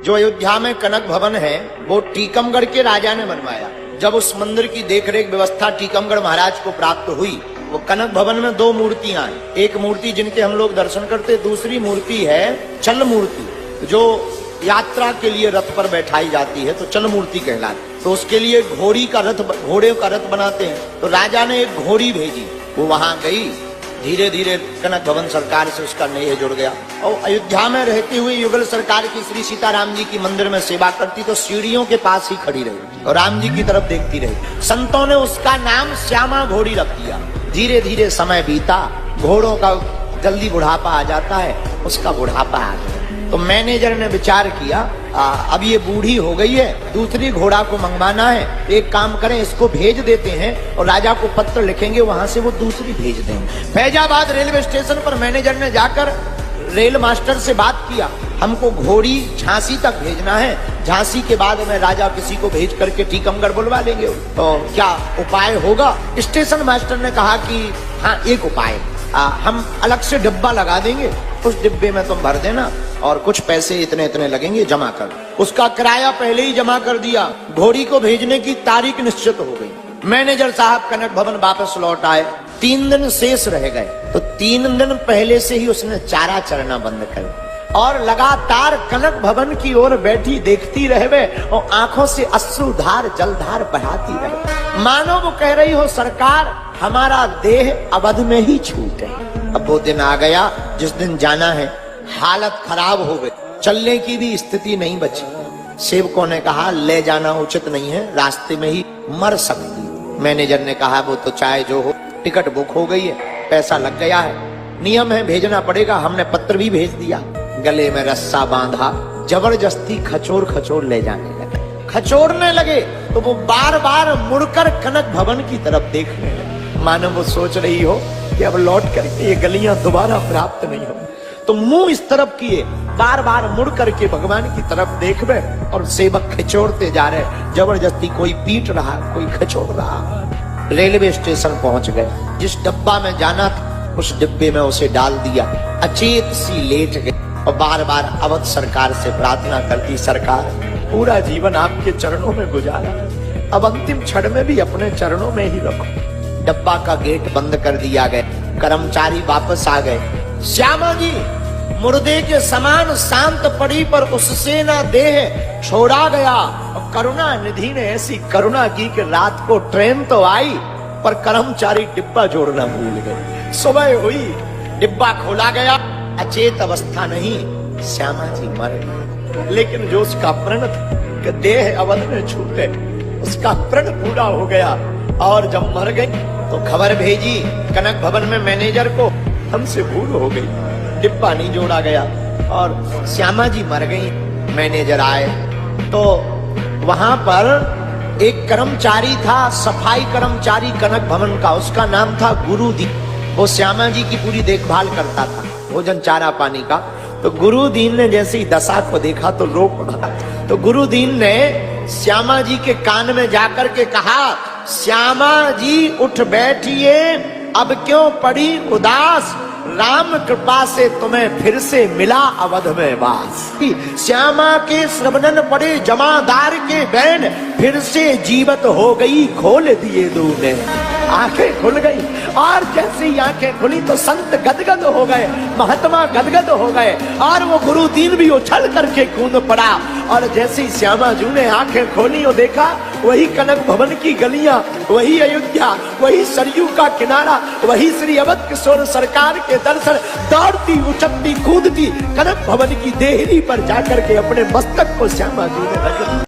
जो अयोध्या में कनक भवन है वो टीकमगढ़ के राजा ने बनवाया। जब उस मंदिर की देखरेख व्यवस्था टीकमगढ़ महाराज को प्राप्त हुई, वो कनक भवन में दो मूर्तियां हैं। एक मूर्ति जिनके हम लोग दर्शन करते, दूसरी मूर्ति है चल मूर्ति, जो यात्रा के लिए रथ पर बैठाई जाती है तो चल मूर्ति कहलाती। तो उसके लिए घोड़े का रथ बनाते हैं। तो राजा ने एक घोड़ी भेजी, वो वहां गई। धीरे धीरे कनक भवन सरकार से उसका नेह जुड़ गया। और अयोध्या में रहते हुए युगल सरकार की श्री सीताराम जी की मंदिर में सेवा करती तो सीढ़ियों के पास ही खड़ी रही और राम जी की तरफ देखती रही। संतों ने उसका नाम श्यामा घोड़ी रख दिया। धीरे धीरे समय बीता, घोड़ों का जल्दी बुढ़ापा आ जाता है, उसका बुढ़ापा आ गया। तो मैनेजर ने विचार किया, अब ये बूढ़ी हो गई है, दूसरी घोड़ा को मंगवाना है। एक काम करें, इसको भेज देते हैं और राजा को पत्र लिखेंगे, वहां से वो दूसरी भेज देंगे। फैजाबाद रेलवे स्टेशन पर मैनेजर ने जाकर रेल मास्टर से बात किया, हमको घोड़ी झांसी तक भेजना है, झांसी के बाद में राजा किसी को भेज करके टीकमगढ़ बुलवा लेंगे, तो क्या उपाय होगा? स्टेशन मास्टर ने कहा कि हाँ, एक उपाय, हम अलग से डिब्बा लगा देंगे, उस डिब्बे में तुम भर देना और कुछ पैसे इतने इतने लगेंगे, जमा कर। उसका किराया पहले ही जमा कर दिया। घोड़ी को भेजने की तारीख निश्चित हो गई। मैनेजर साहब कनक भवन वापस लौट आए। 3 दिन शेष रह गए, तो 3 दिन पहले से ही उसने चारा चरना बंद कर और लगातार कनक भवन की ओर बैठी देखती रहे और आंखों से अश्रुधार जलधार बहाती रहे, मानो वो कह रही हो, सरकार हमारा देह अवध में ही छूटे। अब वो दिन आ गया जिस दिन जाना है। हालत खराब हो गई, चलने की भी स्थिति नहीं बची। सेवकों ने कहा ले जाना उचित नहीं है, रास्ते में ही मर सकती। मैनेजर ने कहा वो तो चाहे जो हो, टिकट बुक हो गई है, पैसा लग गया है, नियम है भेजना पड़ेगा। हमने पत्र भी भेज दिया। गले में रस्सा बांधा, जबरदस्ती खचोर खचोर ले जाने लगे। खचोरने लगे तो वो बार बार मुड़कर कनक भवन की तरफ देखने लगे, मानो वो सोच रही हो कि अब लौट करके ये गलियां दोबारा प्राप्त नहीं हो। तो मुंह इस तरफ किए, बार बार मुड़ करके भगवान की तरफ देख रहे और सेवक खिचोड़ते जा रहे। जबरदस्ती कोई पीट रहा, कोई खिचोड़ रहा। रेलवे स्टेशन पहुंच गए। जिस डब्बा में जाना था उस डिब्बे में उसे डाल दिया। अचेत सी लेट गई और बार बार अवध सरकार से प्रार्थना करती, सरकार पूरा जीवन आपके चरणों में गुजारा, अब अंतिम क्षण में भी अपने चरणों में ही रखो। डब्बा का गेट बंद कर दिया गया। कर्मचारी वापस आ गए। श्यामा जी मुर्दे के समान शांत पड़ी, पर उससे ना देह छोड़ा गया। और करुणा निधि ने ऐसी करुणा की कि रात को ट्रेन तो आई पर कर्मचारी डिब्बा जोड़ना भूल गए। सुबह हुई, डिब्बा खोला गया, अचेत अवस्था नहीं, श्यामा जी मर गए। लेकिन जो उसका प्रण था कि देह अवध में छूटे, उसका प्रण पूरा हो गया। और जब मर गई तो खबर भेजी कनक भवन में मैनेजर को, हमसे भूल हो गई, डिब्बा नहीं जोड़ा गया और श्यामा जी मर गई। मैनेजर आए तो वहां पर एक कर्मचारी था, सफाई कर्मचारी कनक भवन का, उसका नाम था गुरुदीन। वो श्यामा जी की पूरी देखभाल करता था, भोजन चारा पानी का। तो गुरुदीन ने जैसे ही दशा को देखा तो रो पड़ा। तो गुरुदीन ने श्यामा जी के कान में जाकर के कहा, श्यामा जी उठ बैठिए, अब क्यों पड़ी उदास, राम कृपा से तुम्हें फिर से मिला अवध में वास। श्यामा के श्रवणन पड़े जमादार के बैन, फिर से जीवत हो गई, खोल दिए दूने। आंखें खुल गई और जैसे ही आंखें खुली तो संत गदगद हो गए, महात्मा गदगद हो गए और वो गुरुदीन भी उछल करके कूद पड़ा। और जैसे ही श्यामा जी ने आंखें खोली और देखा, वही कनक भवन की गलियां, वही अयोध्या, वही सरयू का किनारा, वही श्री अवध किशोर सरकार के दर्शन। दौड़ती उछलती कूदती कनक भवन की देहरी पर जाकर के अपने मस्तक को श्यामा जी ने रख दिया।